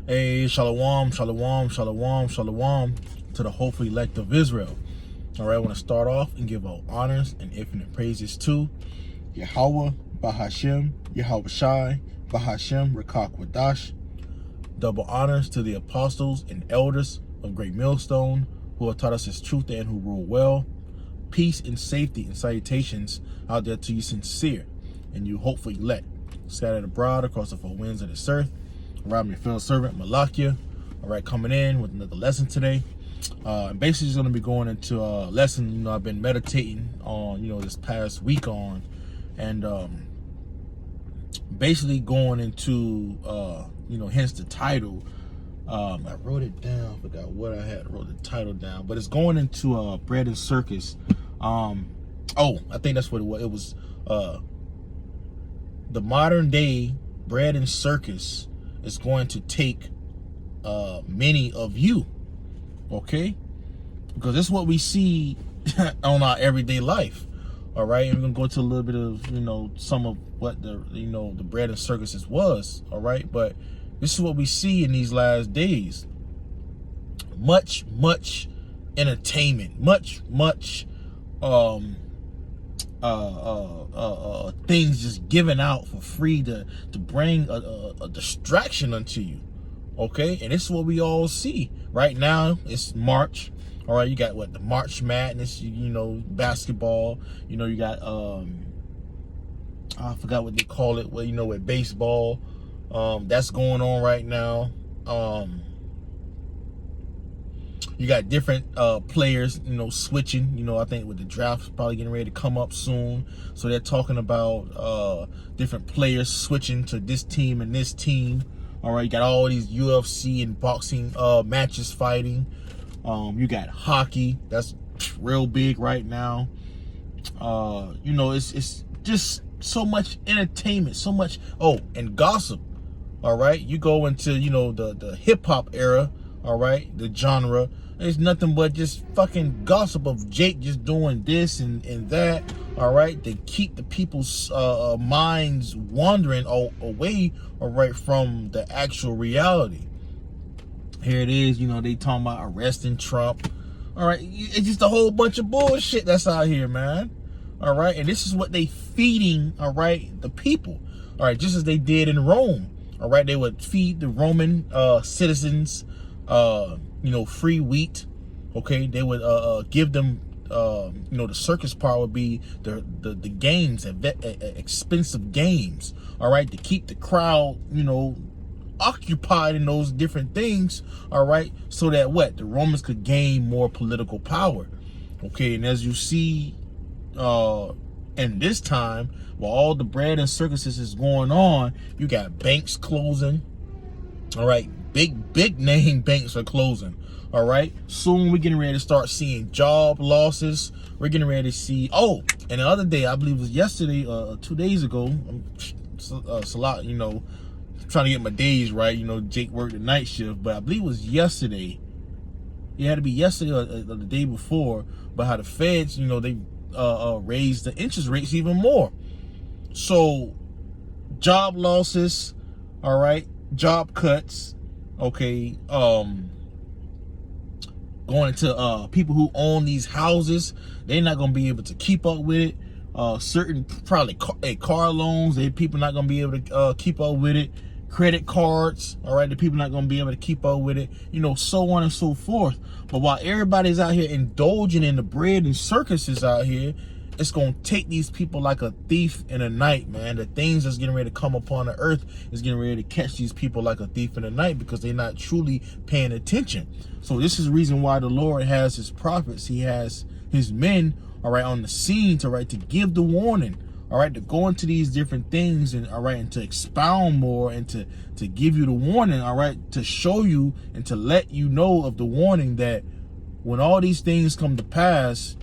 Hey, shalom, shalom, shalom, shalom to the hopeful elect of Israel. All right, I want to start off and give all honors and infinite praises to Yahweh, Bahashem, Yahweh Shai, Bahashem, Rakak Wadash. Double honors to the apostles and elders of Great Millstone who have taught us his truth and who rule well. Peace and safety and salutations out there to you sincere and you hopeful elect, scattered abroad across the four winds of this earth. I'm your fellow servant, Malakia. All right, coming in with another lesson today. And basically just going to be going into a lesson, I've been meditating on, this past week on. And basically going into, hence the title. I wrote it down, forgot what I had, wrote the title down. But it's going into Bread and Circus. I think that's what it was. It was the modern day Bread and Circus is going to take many of you, okay? Because this is what we see on our everyday life. All right, and we're gonna go into a little bit of some of what the the Bread and Circuses was. All right, but this is what we see in these last days. Much entertainment, much things just given out for free to bring a distraction unto you. Okay, and this is what we all see right now. It's March. All right, you got what, the March Madness, basketball. You got I forgot what they call it. Well, with baseball, that's going on right now. You got different players, switching. I think with the draft probably getting ready to come up soon, so they're talking about different players switching to this team and this team. All right, you got all these UFC and boxing matches fighting. You got hockey, that's real big right now. It's just so much entertainment, so much. And gossip. All right, you go into the hip hop era. All right, the genre. There's nothing but just fucking gossip of Jake just doing this and that. All right, to keep the people's minds wandering away, all right, from the actual reality. Here it is, they talking about arresting Trump. All right, it's just a whole bunch of bullshit that's out here, man. All right, and this is what they feeding, all right, the people. All right, just as they did in Rome. All right, they would feed the Roman citizens free wheat. Okay, they would give them the circus part would be the games, expensive games, all right, to keep the crowd occupied in those different things, all right, so that the Romans could gain more political power. Okay, and as you see in this time, while all the Bread and Circuses is going on, you got banks closing. All right, big name banks are closing. All right, soon we're getting ready to start seeing job losses. We're getting ready to see. And the other day, I believe it was yesterday, 2 days ago. It's a lot, trying to get my days right. Jake worked the night shift, but I believe it was yesterday. It had to be yesterday or the day before. But how the feds, they raised the interest rates even more. So job losses, all right, job cuts. Okay, going into people who own these houses, they're not gonna be able to keep up with it. Certain probably car loans, people not gonna be able to keep up with it. Credit cards, all right, the people not gonna be able to keep up with it. So on and so forth. But while everybody's out here indulging in the Bread and Circuses out here, it's gonna take these people like a thief in the night, man. The things that's getting ready to come upon the earth is getting ready to catch these people like a thief in the night because they're not truly paying attention. So this is the reason why the Lord has his prophets, he has his men, all right, on the scene to give the warning, all right, to go into these different things and all right, and to expound more and to give you the warning, all right, to show you and to let you know of the warning that when all these things come to pass,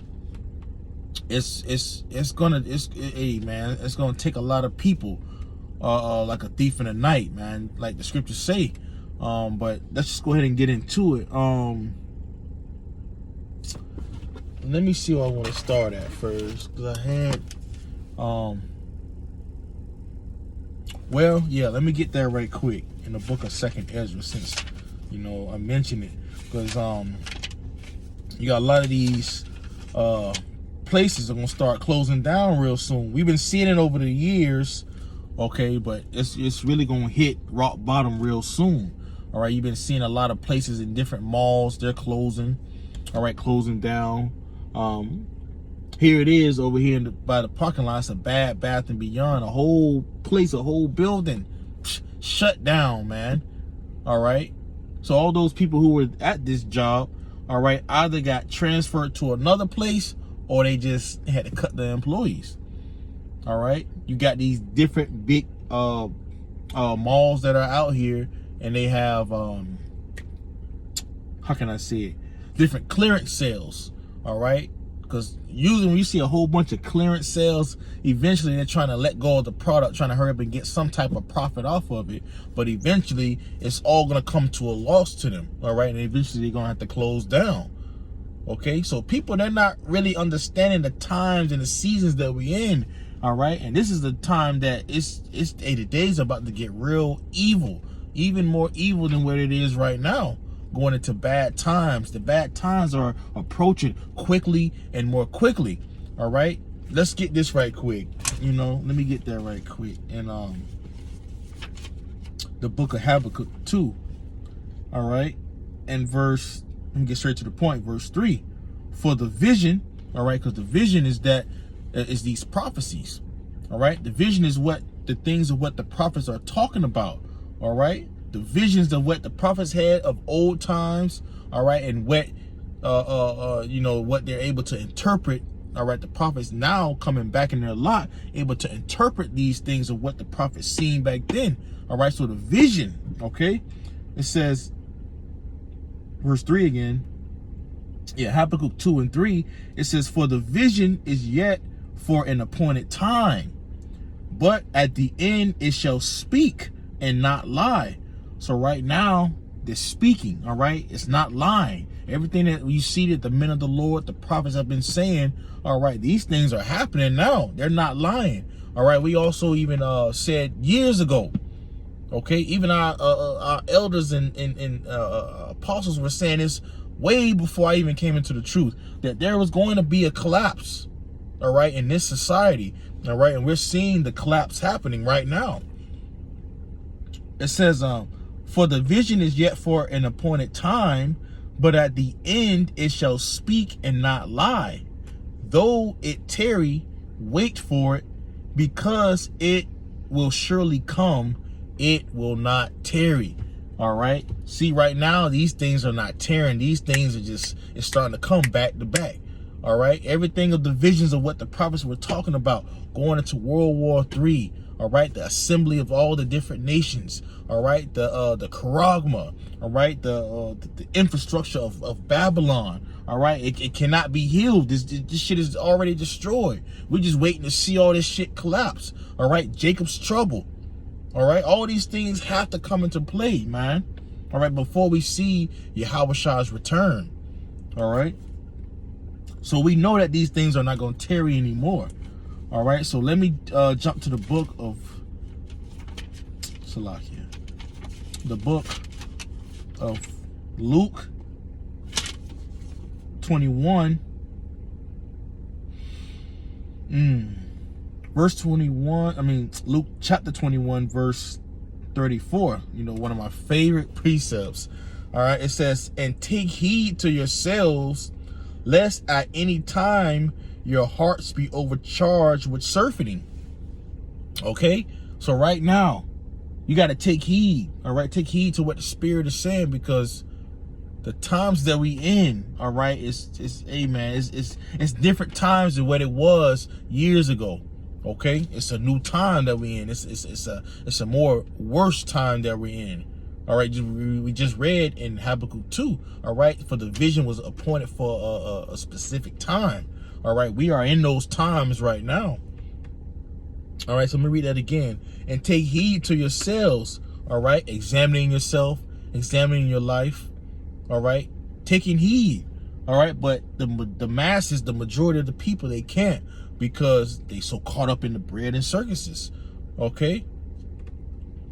it's gonna take a lot of people like a thief in the night, man, like the scriptures say. But let's just go ahead and get into it. Let me see where I want to start at first, because I had Well, yeah, let me get that right quick in the book of 2nd Ezra, since, you know, I mentioned it. Because you got a lot of these places are going to start closing down real soon. We've been seeing it over the years, okay, but it's really going to hit rock bottom real soon. All right, you've been seeing a lot of places in different malls, they're closing, all right, closing down. Here it is over here by the parking lot. It's a Bed Bath & Beyond, a whole place, a whole building shut down, man. All right, so all those people who were at this job, all right, either got transferred to another place or they just had to cut the employees. All right, you got these different big malls that are out here, and they have how can I say it, different clearance sales. All right, because usually when you see a whole bunch of clearance sales, eventually they're trying to let go of the product, trying to hurry up and get some type of profit off of it. But eventually it's all going to come to a loss to them. All right, and eventually they're going to have to close down. Okay, so people, they're not really understanding the times and the seasons that we're in. All right, and this is the time that the days about to get real evil, even more evil than what it is right now. Going into bad times. The bad times are approaching quickly and more quickly. All right, let's get this right quick. You know, let me get that right quick. And the book of Habakkuk 2. All right, and let me get straight to the point. Verse 3. For the vision, all right, because the vision is these prophecies. All right, the vision is the things of what the prophets are talking about. All right, the visions of what the prophets had of old times. All right, and what you know, what they're able to interpret. All right, the prophets now coming back in their lot, able to interpret these things of what the prophets seen back then. All right, so the vision, okay, it says, verse 3 again. Yeah, Habakkuk 2 and 3, it says, for the vision is yet for an appointed time, but at the end it shall speak and not lie. So right now they're speaking. All right, it's not lying. Everything that you see that the men of the Lord, the prophets, have been saying, all right, these things are happening now. They're not lying. All right, we also even said years ago, okay, even our elders and apostles were saying this way before I even came into the truth, that there was going to be a collapse, all right, in this society. All right, and we're seeing the collapse happening right now. It says, for the vision is yet for an appointed time, but at the end it shall speak and not lie. Though it tarry, wait for it, because it will surely come, it will not tarry. All right, see, right now these things are not tearing. These things are it's starting to come back to back. All right, everything of the visions of what the prophets were talking about, going into World War III. All right, the assembly of all the different nations. All right, the charagma. All right, the infrastructure of Babylon. All right, it cannot be healed. This shit is already destroyed. We're just waiting to see all this shit collapse. All right, Jacob's trouble. All right, all these things have to come into play, man. All right, before we see Yahweh's return. All right, so we know that these things are not going to tarry anymore. All right, so let me jump to the book of Salakia, the book of Luke 21, verse 21. Luke chapter 21, verse 34. You know, one of my favorite precepts. All right, it says, and take heed to yourselves, lest at any time your hearts be overcharged with surfeiting. Okay, so right now you got to take heed. All right, take heed to what the Spirit is saying, because the times that we in, all right, it's different times than what it was years ago. Okay, it's a new time that we in. It's a more worse time that we're in. All right, we just read in Habakkuk 2. All right, for the vision was appointed for a specific time. All right, we are in those times right now. All right, so let me read that again. And take heed to yourselves. All right, examining yourself, examining your life. All right, taking heed. All right, but the masses, the majority of the people, they can't, because they so caught up in the bread and circuses. Okay,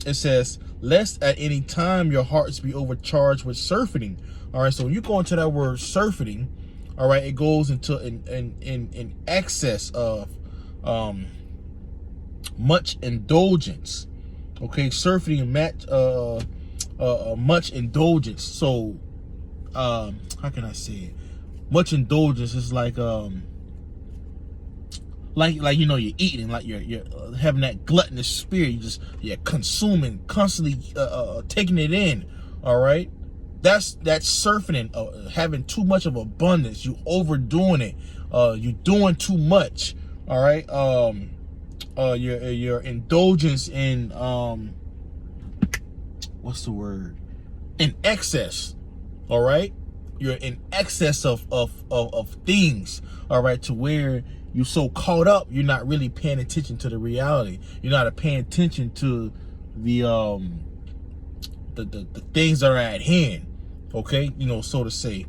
it says, lest at any time your hearts be overcharged with surfeiting. All right, so when you go into that word surfeiting, all right, it goes into in excess of much indulgence. Okay, surfeiting much indulgence. So how can I say it? Much indulgence is like you know, you're eating, like you're having that gluttonous spirit. You're consuming, constantly taking it in. All right, that's surfing, having too much of abundance. You overdoing it. You're doing too much. All right. Your indulgence in what's the word? In excess. All right. You're in excess of things. All right, to where you're so caught up, you're not really paying attention to the reality. You're not paying attention to the things that are at hand. Okay, you know, so to say.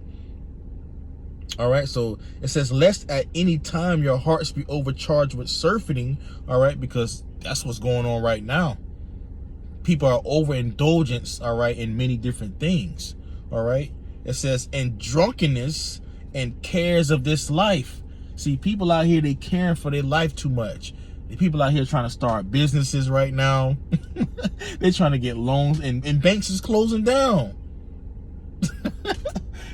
All right, so it says, lest at any time your hearts be overcharged with surfeiting. All right, because that's what's going on right now. People are overindulgence, all right, in many different things. All right, it says, and drunkenness and cares of this life. See, people out here, they caring for their life too much. The people out here trying to start businesses right now. They're trying to get loans, and banks is closing down.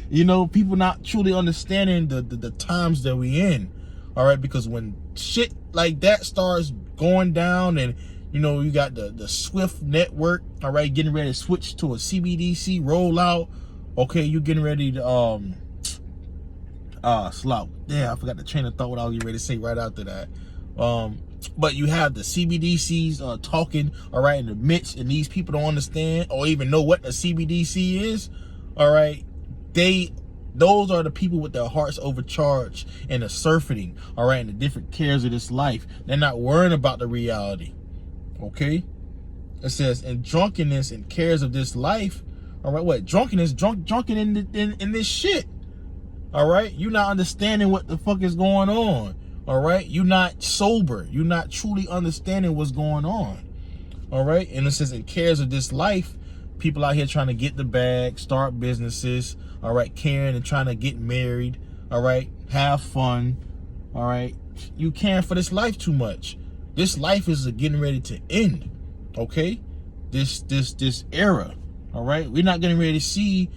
You know, people not truly understanding the times that we in. All right, because when shit like that starts going down, and you know, you got the Swift network, all right, getting ready to switch to a CBDC rollout. Okay, you're getting ready to slop. Yeah, I forgot the train of thought what I was getting ready to say right after that. But you have the CBDCs talking, all right, in the midst, and these people don't understand or even know what the CBDC is. All right, those are the people with their hearts overcharged and the surfeiting, all right, and the different cares of this life. They're not worrying about the reality. Okay, it says, and drunkenness and cares of this life. All right, what drunkenness? Drunken in this shit. All right, you're not understanding what the fuck is going on. All right, you're not sober. You're not truly understanding what's going on. All right, and it says, in cares of this life, people out here trying to get the bag, start businesses. All right, caring and trying to get married. All right, have fun. All right, you caring for this life too much. This life is getting ready to end. Okay, this era. All right, we're not getting ready to see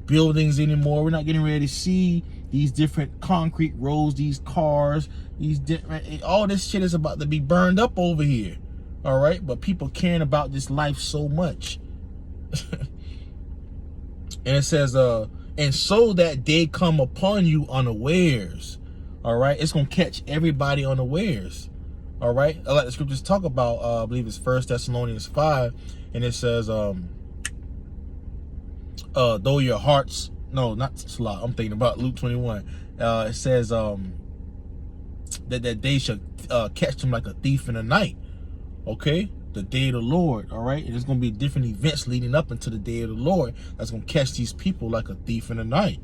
buildings anymore. We're not getting ready to see these different concrete roads, these cars, these different, all this shit is about to be burned up over here. All right, but people caring about this life so much. And it says, and so that day come upon you unawares. All right, it's gonna catch everybody unawares. All right, I like the scriptures talk about, I believe it's 1 Thessalonians 5, and it says, though your hearts, no, not slot, I'm thinking about Luke 21. It says that they shall catch them like a thief in the night. Okay, the day of the Lord. All right, and there's gonna be different events leading up into the day of the Lord that's gonna catch these people like a thief in the night.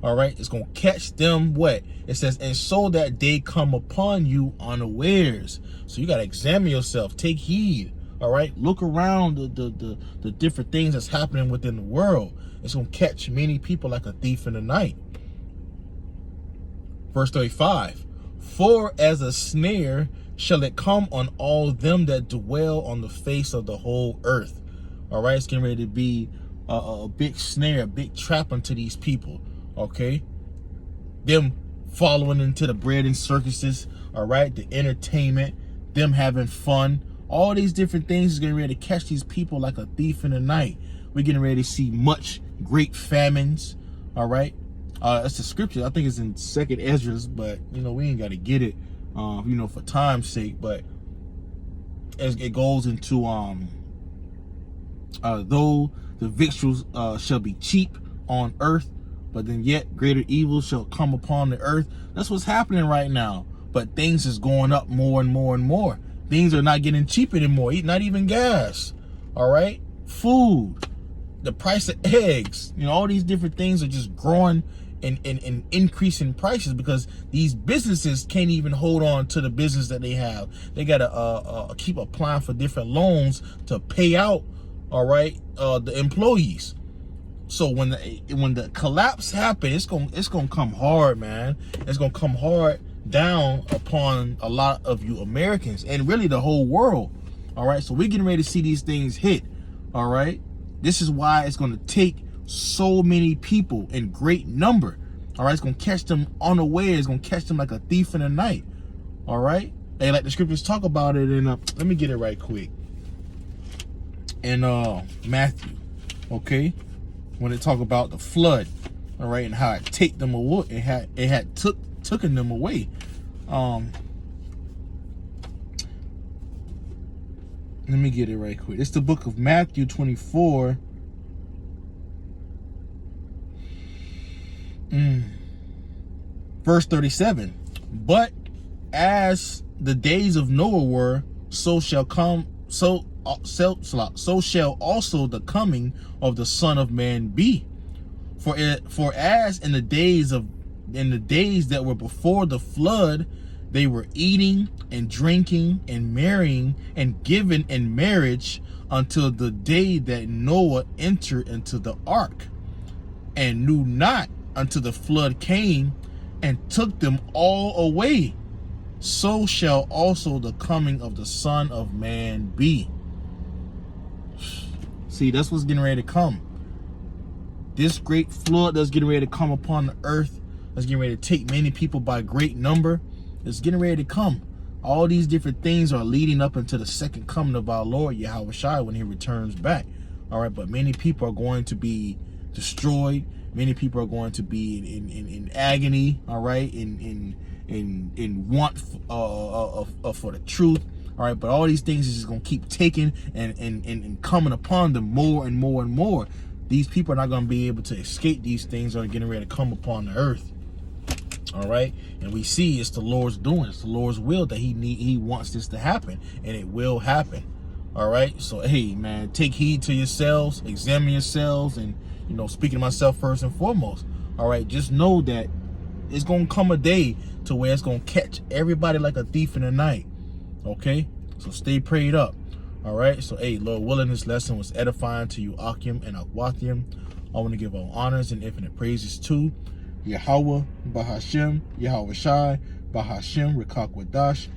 All right, it's gonna catch them. What it says, and so that day come upon you unawares. So you gotta examine yourself, take heed. All right, look around the different things that's happening within the world. It's gonna catch many people like a thief in the night. Verse 35, for as a snare shall it come on all them that dwell on the face of the whole earth. All right, it's getting ready to be a big snare, a big trap unto these people. Okay, them following into the bread and circuses. All right, the entertainment, them having fun. All these different things is getting ready to catch these people like a thief in the night. We're getting ready to see much great famines. All right, that's the scripture. I think it's in 2nd Ezra, but you know, we ain't got to get it, you know, for time's sake. But as it goes into though the victuals shall be cheap on earth, but then yet greater evil shall come upon the earth. That's what's happening right now. But things is going up more and more and more. Things are not getting cheap anymore. Not even gas. All right, food, the price of eggs. You know, all these different things are just growing in increasing prices, because these businesses can't even hold on to the business that they have. They gotta keep applying for different loans to pay out, all right, the employees. So when the collapse happens, it's gonna come hard, man. It's gonna come hard down upon a lot of you Americans and really the whole world. All right, so we're getting ready to see these things hit. All right, this is why it's gonna take so many people in great number. All right, it's gonna catch them unaware. It's gonna catch them like a thief in the night. All right, hey, like the scriptures talk about it in let me get it right quick. In Matthew, okay, when it talk about the flood, all right, and how it take them away, it had taken them away. Let me get it right quick. It's the book of Matthew 24. Verse 37. But as the days of Noah were, so shall also the coming of the Son of Man be. For as in the days that were before the flood, they were eating and drinking and marrying and given in marriage until the day that Noah entered into the ark, and knew not until the flood came and took them all away. So shall also the coming of the Son of Man be. See, that's what's getting ready to come. This great flood that's getting ready to come upon the earth, that's getting ready to take many people by great number, it's getting ready to come. All these different things are leading up into the second coming of our Lord Yahweh Shai when he returns back. All right, but many people are going to be destroyed. Many people are going to be in agony. All right, in want for the truth. All right, but all these things is just going to keep taking and coming upon them more and more and more. These people are not going to be able to escape these things that are getting ready to come upon the earth. All right, and we see it's the Lord's doing. It's the Lord's will that he wants this to happen, and it will happen. All right, so hey, man, take heed to yourselves, examine yourselves, and speaking to myself first and foremost. All right, just know that it's gonna come a day to where it's gonna catch everybody like a thief in the night. Okay, so stay prayed up. All right, so hey, Lord willing, this lesson was edifying to you, Akim and Akwathium. I want to give all honors and infinite praises to Yahweh, Bahashem, Yahweh Shai, Bahashem, Rekak Wadash.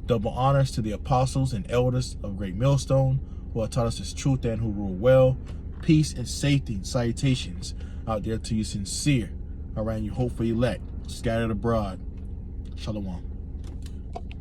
Double honors to the apostles and elders of Great Millstone who have taught us this truth and who rule well. Peace and safety and salutations out there to you sincere. All right, and you hope for elect scattered abroad. Shalom.